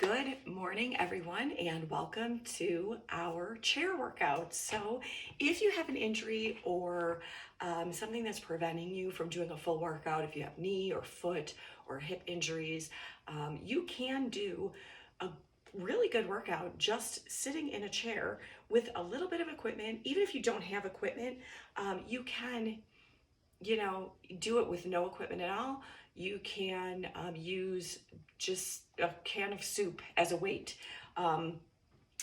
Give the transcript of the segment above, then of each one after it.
Good morning, everyone, and welcome to our chair workout. So, if you have an injury or something that's preventing you from doing a full workout, if you have knee or foot or hip injuries, you can do a really good workout just sitting in a chair with a little bit of equipment. Even if you don't have equipment, you can do it with no equipment at all. You can use just a can of soup as a weight.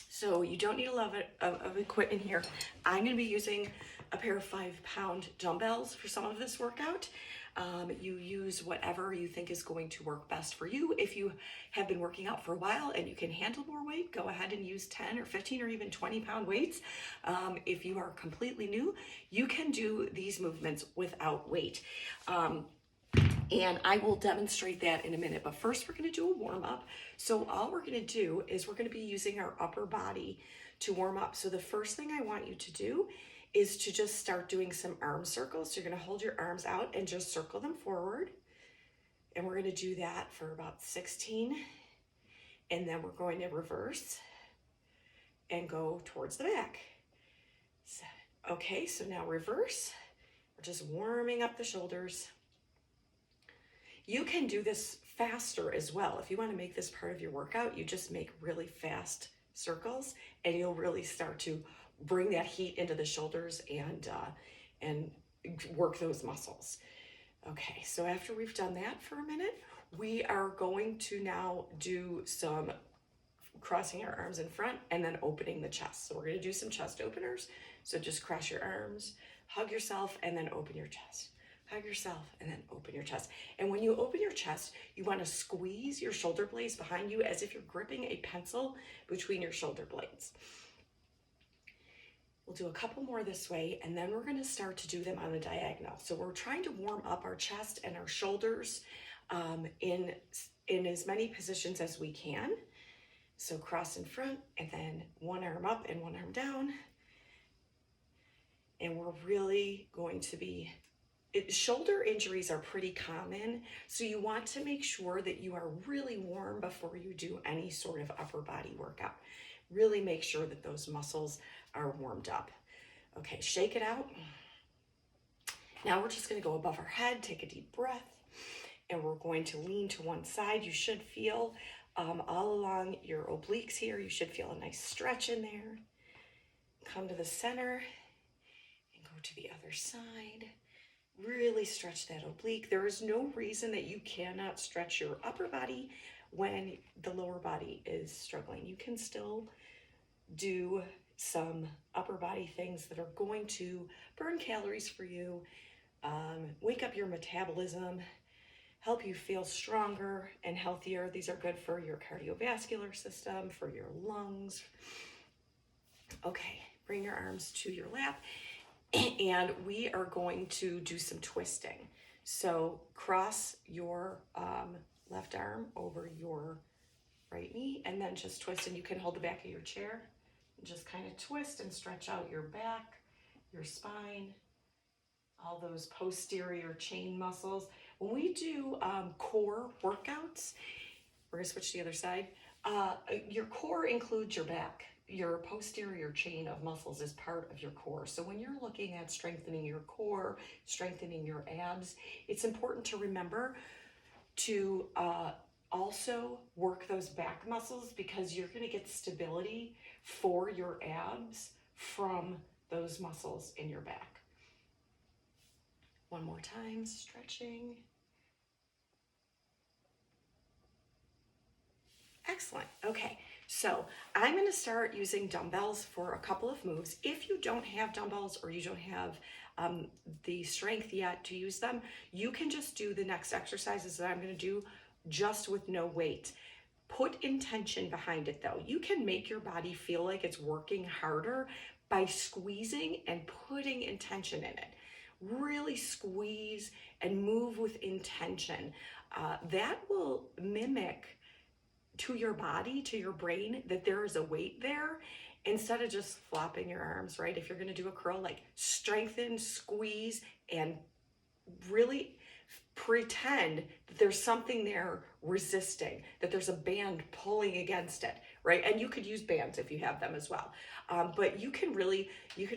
So you don't need a lot of equipment here. I'm going to be using a pair of 5-pound dumbbells for some of this workout. You use whatever you think is going to work best for you. If you have been working out for a while and you can handle more weight, go ahead and use 10 or 15 or even 20-pound weights. If you are completely new, you can do these movements without weight. And I will demonstrate that in a minute. But first, we're going to do a warm up. So all we're going to do is we're going to be using our upper body to warm up. So the first thing I want you to do is to just start doing some arm circles. So you're going to hold your arms out and just circle them forward. And we're going to do that for about 16. And then we're going to reverse and go towards the back. Okay, so now reverse. We're just warming up the shoulders. You can do this faster as well. If you want to make this part of your workout, you just make really fast circles and you'll really start to bring that heat into the shoulders and work those muscles. Okay, so after we've done that for a minute, we are going to now do some crossing our arms in front and then opening the chest. So we're going to do some chest openers. So just cross your arms, hug yourself, and then open your chest. Hug yourself and then open your chest. And when you open your chest, you want to squeeze your shoulder blades behind you as if you're gripping a pencil between your shoulder blades. We'll do a couple more this way, and then we're going to start to do them on a diagonal. So we're trying to warm up our chest and our shoulders in as many positions as we can. So cross in front, and then one arm up and one arm down. And we're really going to be shoulder injuries are pretty common, so you want to make sure that you are really warm before you do any sort of upper body workout. Really make sure that those muscles are warmed up. Okay, shake it out. Now we're just going to go above our head, take a deep breath, and we're going to lean to one side. You should feel all along your obliques here, you should feel a nice stretch in there. Come to the center and go to the other side. Really stretch that oblique. There is no reason that you cannot stretch your upper body when the lower body is struggling. You can still do some upper body things that are going to burn calories for you, wake up your metabolism, help you feel stronger and healthier. These are good for your cardiovascular system, for your lungs. Okay, bring your arms to your lap. And we are going to do some twisting. So cross your left arm over your right knee and then just twist, and you can hold the back of your chair and just kind of twist and stretch out your back, your spine, all those posterior chain muscles. When we do core workouts, we're gonna switch to the other side. Your core includes your back. Your posterior chain of muscles is part of your core. So when you're looking at strengthening your core, strengthening your abs, it's important to remember to also work those back muscles, because you're going to get stability for your abs from those muscles in your back. One more time, stretching. Excellent. Okay, so I'm going to start using dumbbells for a couple of moves. If you don't have dumbbells or you don't have the strength yet to use them, you can just do the next exercises that I'm going to do just with no weight. Put intention behind it though. You can make your body feel like it's working harder by squeezing and putting intention in it. Really squeeze and move with intention. That will mimic to your body, to your brain, that there is a weight there, instead of just flopping your arms, right? If you're gonna do a curl, like strengthen, squeeze, and really pretend that there's something there resisting, that there's a band pulling against it, right? And you could use bands if you have them as well. But you can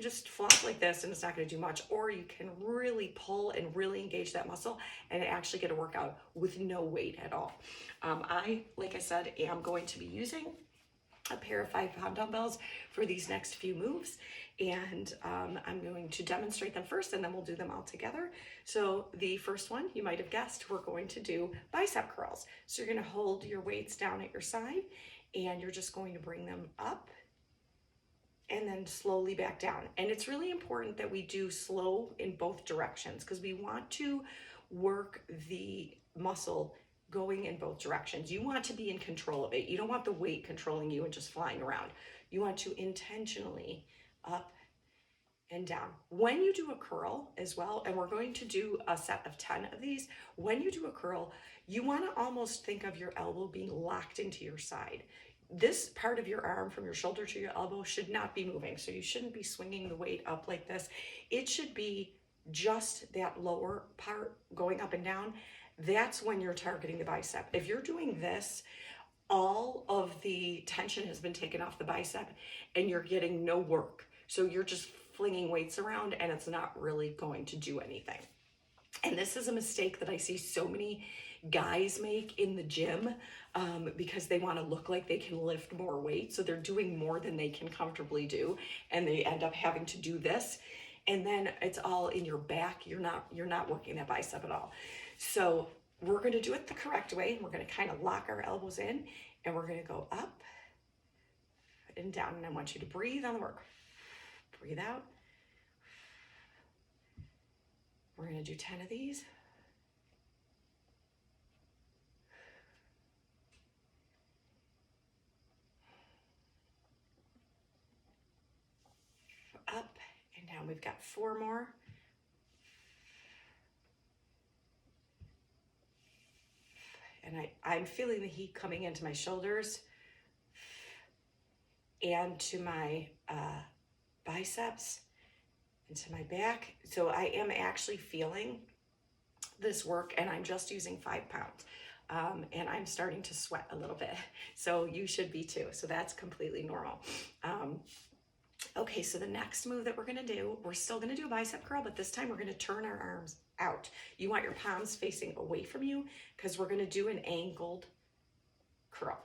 just flop like this and it's not going to do much, or you can really pull and really engage that muscle and actually get a workout with no weight at all. Like I said, am going to be using a pair of 5-pound dumbbells for these next few moves, and I'm going to demonstrate them first and then we'll do them all together. So the first one, you might have guessed, we're going to do bicep curls. So you're going to hold your weights down at your side and you're just going to bring them up and then slowly back down. And it's really important that we do slow in both directions because we want to work the muscle going in both directions. You want to be in control of it. You don't want the weight controlling you and just flying around. You want to intentionally up and down. When you do a curl as well, and we're going to do a set of 10 of these, when you do a curl, you want to almost think of your elbow being locked into your side. This part of your arm from your shoulder to your elbow should not be moving. So you shouldn't be swinging the weight up like this. It should be just that lower part going up and down. That's when you're targeting the bicep. If you're doing this, all of the tension has been taken off the bicep and you're getting no work. So you're just flinging weights around and it's not really going to do anything. And this is a mistake that I see so many guys make in the gym because they want to look like they can lift more weight. So they're doing more than they can comfortably do. And they end up having to do this. And then it's all in your back. You're not working that bicep at all. So we're going to do it the correct way. We're going to kind of lock our elbows in and we're going to go up and down. And I want you to breathe on the work. Breathe out. We're going to do 10 of these. Up and down. We've got 4 more. And I'm feeling the heat coming into my shoulders and to my biceps and to my back. So I am actually feeling this work and I'm just using 5 pounds. And I'm starting to sweat a little bit. So you should be too. So that's completely normal. Okay, so the next move that we're gonna do, we're still gonna do a bicep curl, but this time we're gonna turn our arms out. You want your palms facing away from you because we're gonna do an angled curl.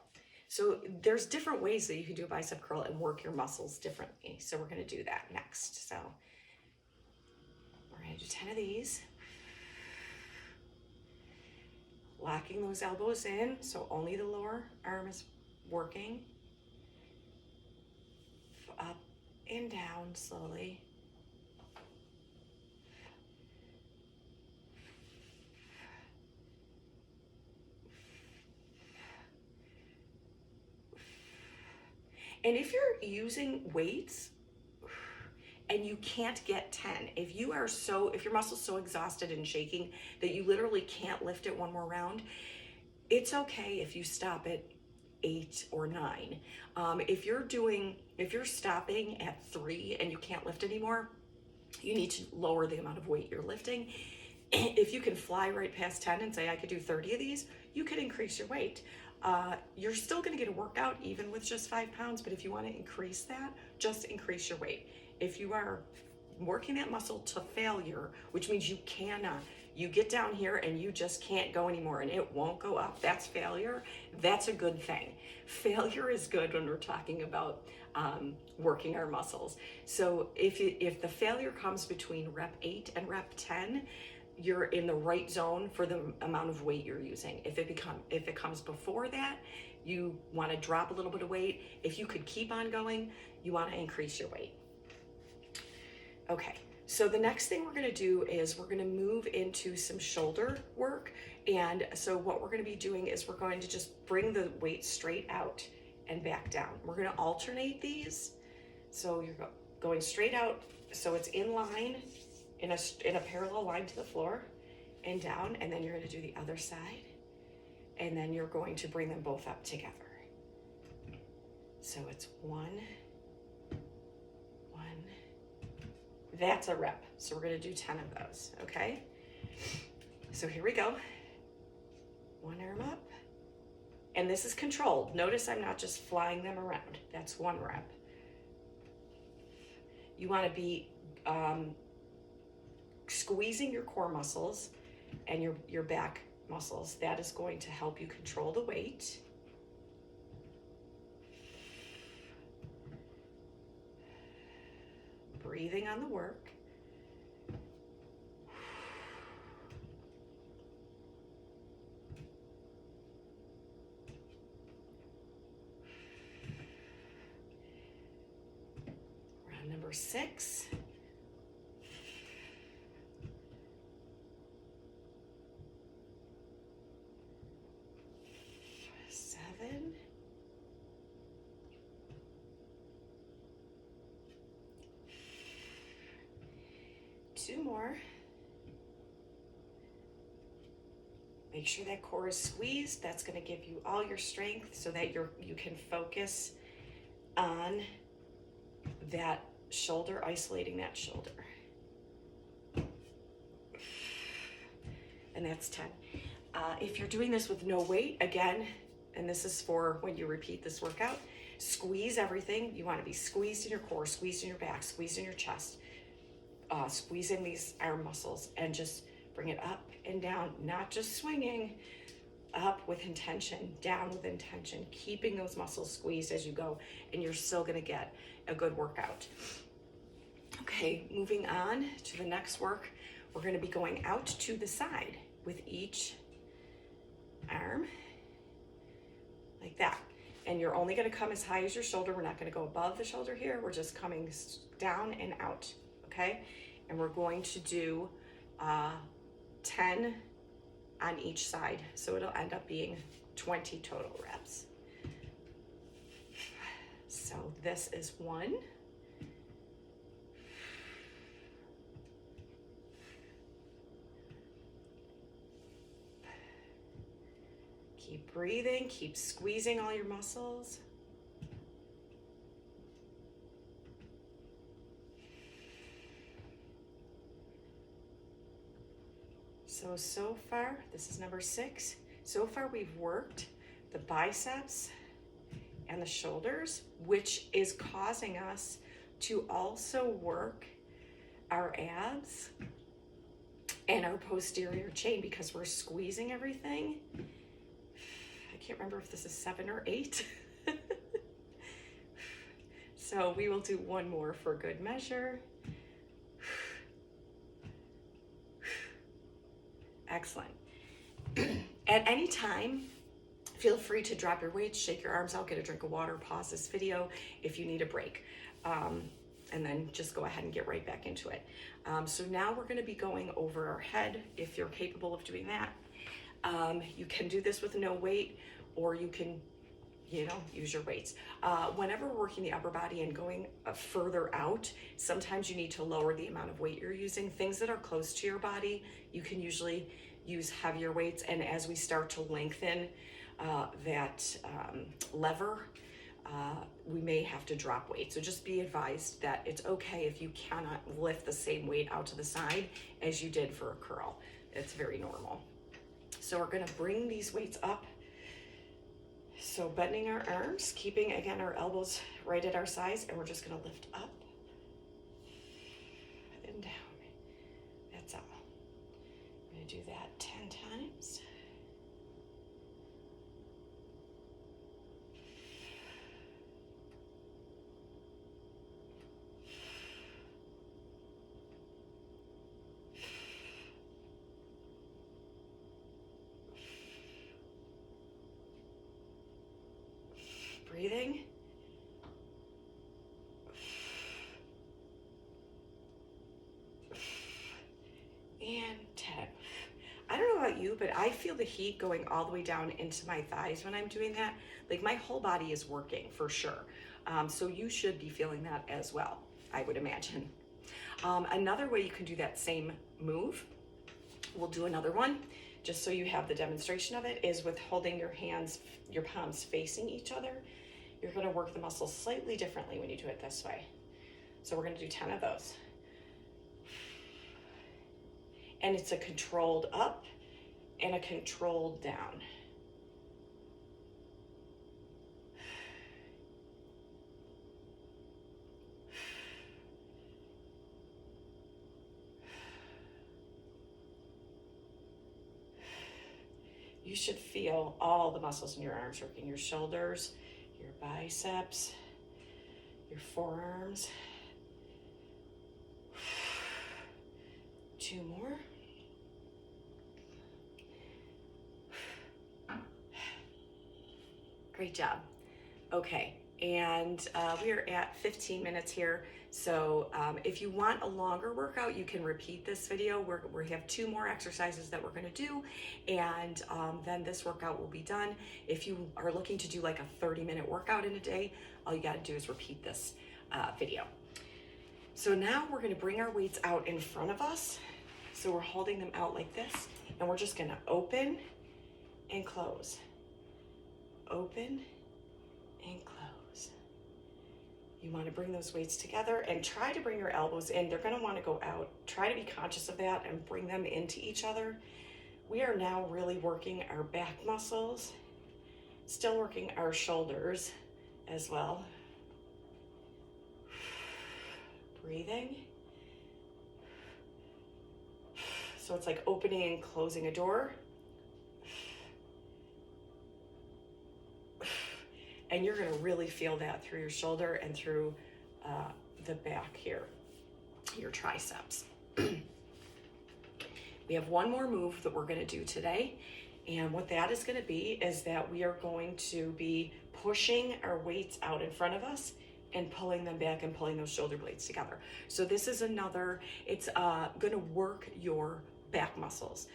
So there's different ways that you can do a bicep curl and work your muscles differently. So we're gonna do that next. So we're gonna do 10 of these. Locking those elbows in, so only the lower arm is working. Up and down slowly. And if you're using weights and you can't get 10, if your muscle's so exhausted and shaking that you literally can't lift it one more round, it's okay if you stop at 8 or 9. If you're stopping at 3 and you can't lift anymore, you need to lower the amount of weight you're lifting. If you can fly right past 10 and say, I could do 30 of these, you could increase your weight. You're still gonna get a workout even with just 5 pounds, but if you wanna increase that, just increase your weight. If you are working that muscle to failure, which means you get down here and you just can't go anymore and it won't go up, that's failure. That's a good thing. Failure is good when we're talking about working our muscles. So if the failure comes between rep 8 and rep 10, you're in the right zone for the amount of weight you're using. If it comes before that, you want to drop a little bit of weight. If you could keep on going, you want to increase your weight. Okay, so the next thing we're gonna do is we're gonna move into some shoulder work. And so what we're gonna be doing is we're going to just bring the weight straight out and back down. We're gonna alternate these. So you're going straight out, so it's in line, in a parallel line to the floor, and down, and then you're gonna do the other side. And then you're going to bring them both up together. So it's 1, that's a rep. So we're gonna do 10 of those, okay? So here we go. 1 arm up, And this is controlled. Notice I'm not just flying them around. That's 1 rep. You want to be squeezing your core muscles and your back muscles. That is going to help you control the weight. Breathing on the work. Round number 6. 7. 2 more. Make sure that core is squeezed. That's going to give you all your strength so that you can focus on that shoulder, isolating that shoulder. And that's 10. If you're doing this with no weight, again, and this is for when you repeat this workout, squeeze everything. You want to be squeezed in your core, squeezed in your back, squeezed in your chest, squeezing these arm muscles, and just bring it up and down, not just swinging, up with intention, down with intention, keeping those muscles squeezed as you go, and you're still going to get a good workout. Okay, moving on to the next work, we're going to be going out to the side with each arm, like that. And you're only going to come as high as your shoulder. We're not going to go above the shoulder here. We're just coming down and out, okay? And we're going to do 10 on each side. So it'll end up being 20 total reps. So this is 1. Keep breathing, keep squeezing all your muscles. So far, this is number 6. So far we've worked the biceps and the shoulders, which is causing us to also work our abs and our posterior chain because we're squeezing everything. I can't remember if this is 7 or 8. So we will do 1 more for good measure. Excellent. At any time, feel free to drop your weights, shake your arms out, get a drink of water, pause this video if you need a break. And then just go ahead and get right back into it. So now we're going to be going over our head if you're capable of doing that. You can do this with no weight, or you can, use your weights. Whenever we're working the upper body and going further out, sometimes you need to lower the amount of weight you're using. Things that are close to your body, you can usually use heavier weights. And as we start to lengthen that lever, we may have to drop weight. So just be advised that it's okay if you cannot lift the same weight out to the side as you did for a curl. It's very normal. So we're gonna bring these weights up. So bending our arms, keeping, again, our elbows right at our sides, and we're just gonna lift up and down. That's all. I'm gonna do that 10 times. Breathing. And 10. I don't know about you, but I feel the heat going all the way down into my thighs when I'm doing that. Like my whole body is working for sure. So you should be feeling that as well, I would imagine. Another way you can do that same move, we'll do another one, just so you have the demonstration of it, is with holding your hands, your palms facing each other. You're gonna work the muscles slightly differently when you do it this way. So we're gonna do 10 of those. And it's a controlled up and a controlled down. you should feel all the muscles in your arms working, your shoulders, your biceps, your forearms. 2 more. Great job. Okay, and we are at 15 minutes here. So if you want a longer workout, you can repeat this video. We have 2 more exercises that we're gonna do, and then this workout will be done. If you are looking to do like a 30-minute workout in a day, all you gotta do is repeat this video. So now we're gonna bring our weights out in front of us. So we're holding them out like this, and we're just gonna open and close. Open and close. You want to bring those weights together and try to bring your elbows in. They're going to want to go out. Try to be conscious of that and bring them into each other. We are now really working our back muscles, still working our shoulders as well. Breathing. So it's like opening and closing a door. And you're gonna really feel that through your shoulder and through the back here, your triceps. We have one more move that we're gonna do today. And what that is gonna be is that we are going to be pushing our weights out in front of us and pulling them back and pulling those shoulder blades together. So this is another, it's gonna work your back muscles.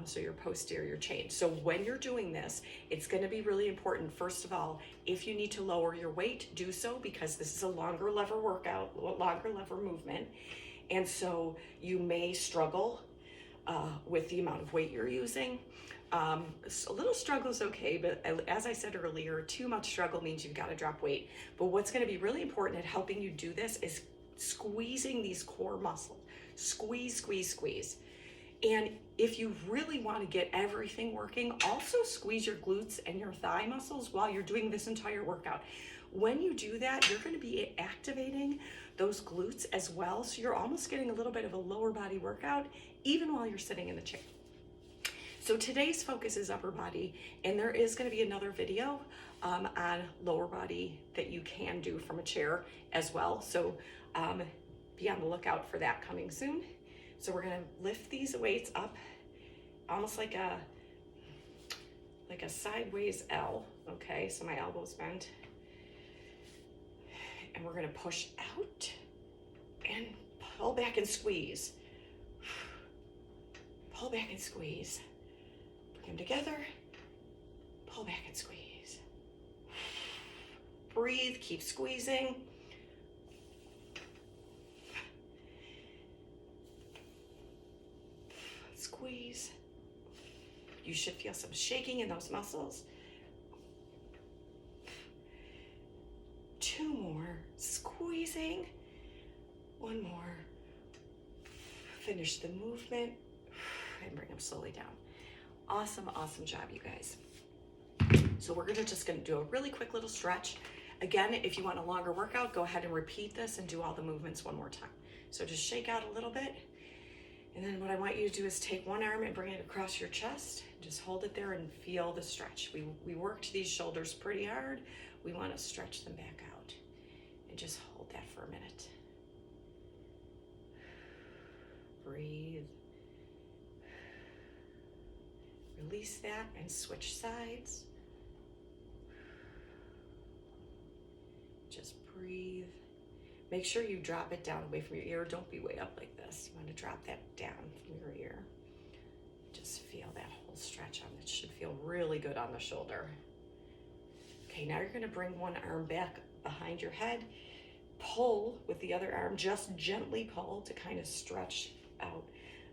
So your posterior chain. So when you're doing this, it's going to be really important. First of all, if you need to lower your weight, do so, because this is a longer lever workout, longer lever movement. And so you may struggle with the amount of weight you're using. A little struggle is okay, but as I said earlier, too much struggle means you've got to drop weight. But what's going to be really important at helping you do this is squeezing these core muscles. Squeeze, squeeze, squeeze. And if you really want to get everything working, also squeeze your glutes and your thigh muscles while you're doing this entire workout. When you do that, you're going to be activating those glutes as well. So you're almost getting a little bit of a lower body workout, even while you're sitting in the chair. So today's focus is upper body, and there is going to be another video on lower body that you can do from a chair as well. So be on the lookout for that coming soon. So we're gonna lift these weights up, almost like a sideways L, okay? So my elbow's bent. And we're gonna push out and pull back and squeeze. Pull back and squeeze. Bring them together, pull back and squeeze. Breathe, keep squeezing. Squeeze. You should feel some shaking in those muscles. 2 more. Squeezing. 1 more. Finish the movement and bring them slowly down. Awesome, awesome job, you guys. So we're just gonna do a really quick little stretch. Again, if you want a longer workout, go ahead and repeat this and do all the movements one more time. So just shake out a little bit. And then what I want you to do is take one arm and bring it across your chest. Just hold it there and feel the stretch. We worked these shoulders pretty hard. We want to stretch them back out. And just hold that for a minute. Breathe. Release that and switch sides. Just breathe. Make sure you drop it down away from your ear. Don't be way up like this. You want to drop that down from your ear. Just feel that whole stretch on it. Should feel really good on the shoulder. Okay, now you're going to bring one arm back behind your head. Pull with the other arm. Just gently pull to kind of stretch out.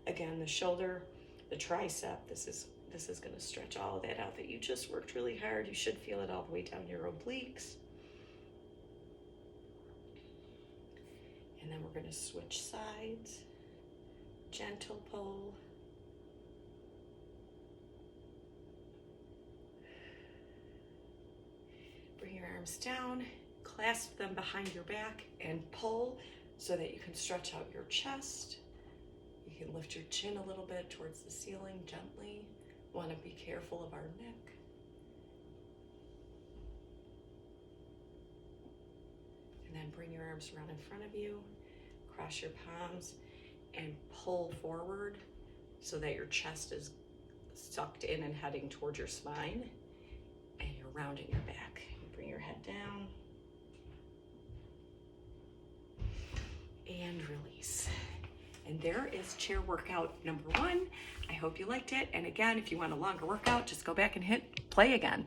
Again, the shoulder, the tricep. This is going to stretch all of that out that you just worked really hard. You should feel it all the way down your obliques. And then we're going to switch sides. Gentle pull. Bring your arms down, clasp them behind your back, and pull so that you can stretch out your chest. You can lift your chin a little bit towards the ceiling gently. Want to be careful of our neck. And then bring your arms around in front of you, cross your palms, and pull forward so that your chest is sucked in and heading towards your spine, and you're rounding your back. You bring your head down and release. And there is chair workout number 1. I hope you liked it. And again, if you want a longer workout, just go back and hit play again.